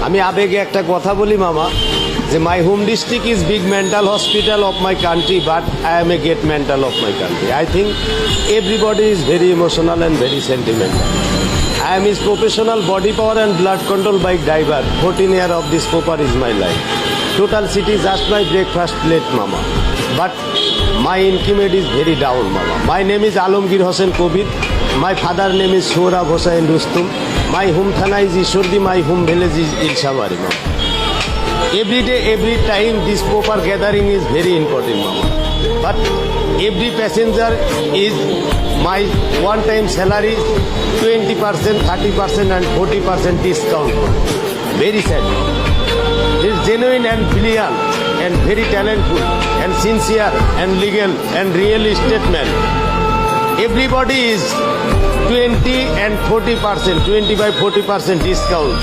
আমি আবেগে একটা কথা বলি মামা, যে my home district is big mental hospital of my country, but I M a great mental of my country. I think everybody is very emotional and very sentimental. I am his professional body power and blood control bike driver. 14 years of this popper is my life. Total city just my breakfast plate, mama. But my income is very down, mama. My name is Alamgir Hossain Kobir. My father name is Sohrab Hossain Rustum. My home thana is Ishordi. My home village is Ilshabari, mama. Every day, every time, this popper gathering is very important, mama. But every passenger is my one-time salary 20%, 30% and 40% discount. Very sad. He is genuine and brilliant and very talented and sincere and legal and real estate man. Everybody is 20 and 40%, 25-40% discount.